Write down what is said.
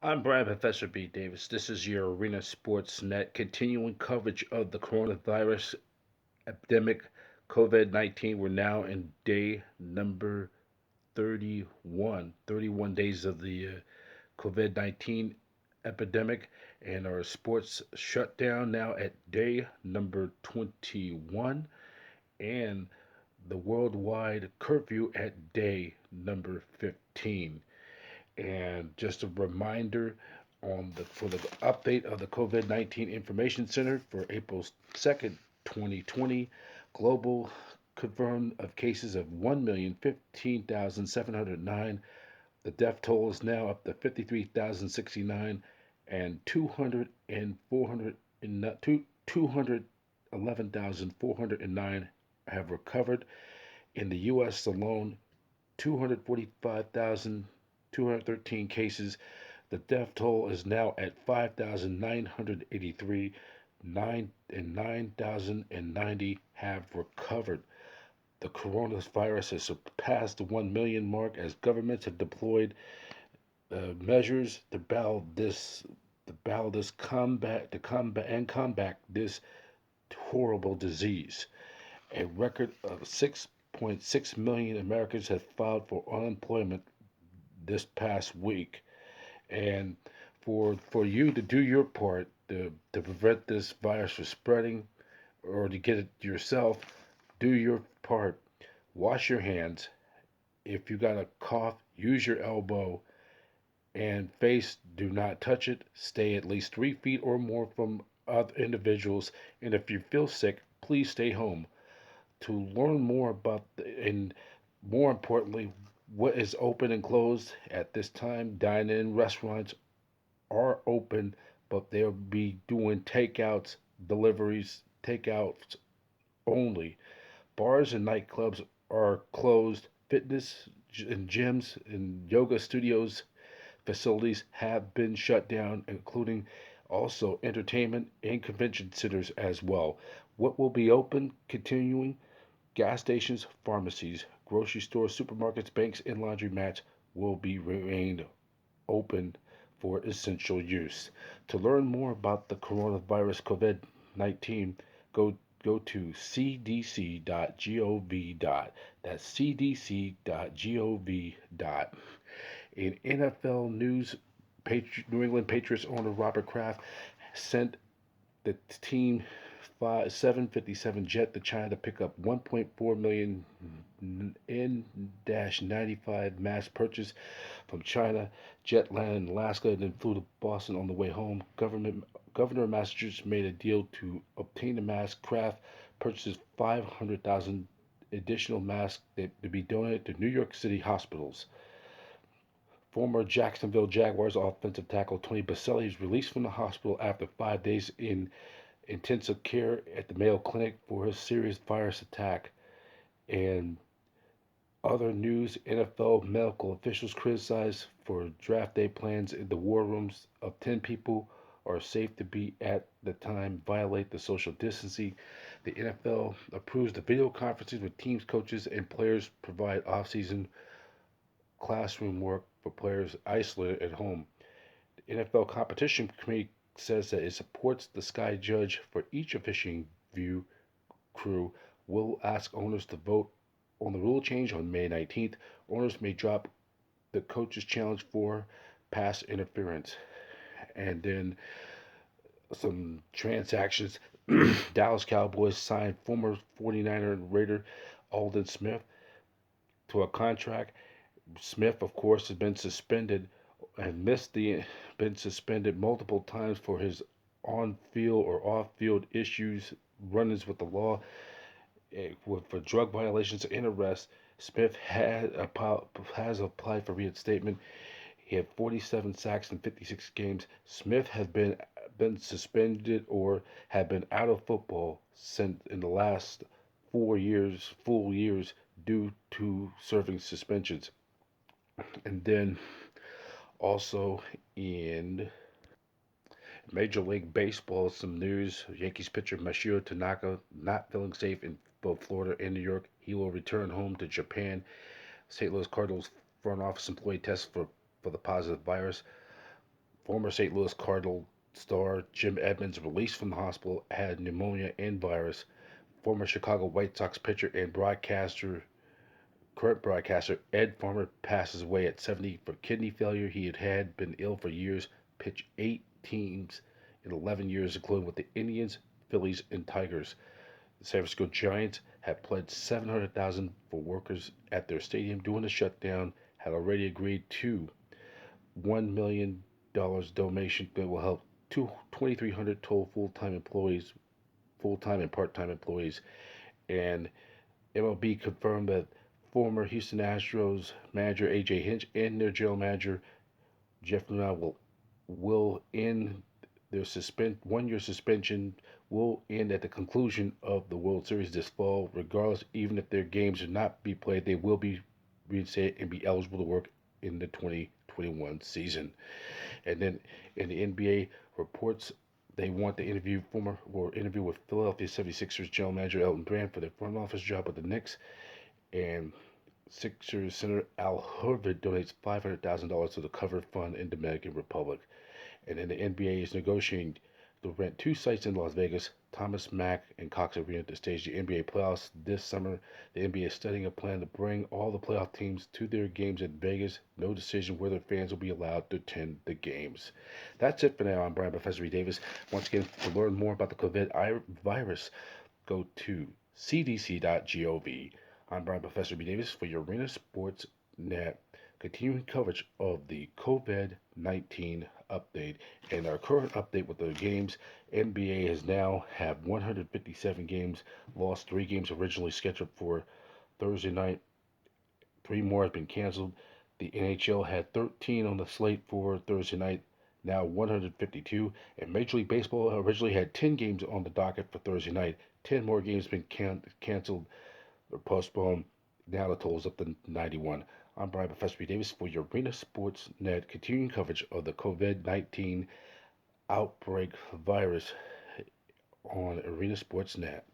I'm Brian Professor B. Davis. This is your Arena Sports Net continuing coverage of the coronavirus epidemic, COVID 19. We're now in day number 31, 31 days of the COVID 19 epidemic, and our sports shutdown now at day number 21, and the worldwide curfew at day number 15. And just a reminder on the for the update of the COVID-19 Information Center for April 2nd, 2020, global confirmed of cases of 1,015,709. The death toll is now up to 53,069, and 211,409 have recovered. In the U.S. alone, 245,213 cases. The death toll is now at 5,983. 9,090 have recovered. The coronavirus has surpassed the 1 million mark as governments have deployed measures to combat this horrible disease. A record of 6.6 million Americans have filed for unemployment this past week. And for you to do your part to prevent this virus from spreading or to get it yourself, do your part. Wash your hands. If you got a cough, use your elbow and face. Do not touch it. Stay at least 3 feet or more from other individuals. And if you feel sick, please stay home. To learn more about and more importantly, what is open and closed at this time, dine-in restaurants are open, but they'll be doing deliveries, takeouts only. Bars and nightclubs are closed. Fitness and gyms and yoga studios facilities have been shut down, including also entertainment and convention centers as well. What will be open continuing? Gas stations, pharmacies, grocery stores, supermarkets, banks, and laundromats will be remained open for essential use. To learn more about the coronavirus COVID 19, go to cdc.gov. That's cdc.gov. In NFL news, New England Patriots owner Robert Kraft sent the team 757 jet to China to pick up 1.4 million N-95 mass purchase from China. Jet landed in Alaska and then flew to Boston on the way home. Governor of Massachusetts made a deal to obtain the mask. Kraft purchases 500,000 additional masks to be donated to New York City hospitals. Former Jacksonville Jaguars offensive tackle Tony Baselli is released from the hospital after 5 days in intensive care at the Mayo Clinic for his serious virus attack. And other news, NFL medical officials criticized for draft day plans in the war rooms of 10 people are safe to be at the time, violate the social distancing. The NFL approves the video conferences with teams, coaches, and players, provide off-season classroom work for players isolated at home. The NFL Competition Committee says that it supports the Sky Judge for each officiating view crew. Will ask owners to vote on the rule change on May 19th. Owners may drop the coach's challenge for pass interference. And then some transactions. Dallas Cowboys signed former 49er Raider Aldon Smith to a contract. Smith, of course, has been suspended and been suspended multiple times for his on-field or off-field issues, run-ins with the law, for drug violations and arrests. Smith has applied for reinstatement. He had 47 sacks in 56 games. Smith has been suspended or had been out of football since in the last 4 years, full years, due to serving suspensions. And then also in Major League Baseball, some news. Yankees pitcher Masahiro Tanaka not feeling safe in both Florida and New York. He will return home to Japan. St. Louis Cardinals front office employee tests for the positive virus. Former St. Louis Cardinal star Jim Edmonds, released from the hospital, had pneumonia and virus. Former Chicago White Sox pitcher and current broadcaster Ed Farmer passes away at 70 for kidney failure. He had been ill for years, pitched 8 teams in 11 years, including with the Indians, Phillies, and Tigers. The San Francisco Giants had pledged 700,000 for workers at their stadium during the shutdown, had already agreed to $1 million donation that will help 2,300 total full-time and part-time employees. And MLB confirmed that former Houston Astros manager AJ Hinch and their general manager Jeff Luna will end their 1 year suspension will end at the conclusion of the World Series this fall. Regardless, even if their games will not be played, they will be reinstated and be eligible to work in the 2021 season. And then in the NBA reports, they want to interview with Philadelphia 76ers general manager Elton Brand for their front office job with the Knicks. And Sixers Senator Al Horford donates $500,000 to the Covered Fund in Dominican Republic. And then the NBA is negotiating to rent two sites in Las Vegas, Thomas Mack and Cox Arena, to stage the NBA playoffs this summer. The NBA is studying a plan to bring all the playoff teams to their games in Vegas. No decision whether fans will be allowed to attend the games. That's it for now. I'm Brian Professor E. Davis. Once again, to learn more about the COVID virus, go to cdc.gov. I'm Brian Professor B. Davis for your Arena Sports Net, continuing coverage of the COVID-19 update. And our current update with the games, NBA has now have 157 games, lost 3 games originally scheduled for Thursday night. 3 more have been canceled. The NHL had 13 on the slate for Thursday night, now 152. And Major League Baseball originally had 10 games on the docket for Thursday night. 10 more games been canceled or postponed. Now the total is up to 91. I'm Brian Professor B. Davis for your Arena Sports Net, continuing coverage of the COVID-19 outbreak virus on Arena Sports Net.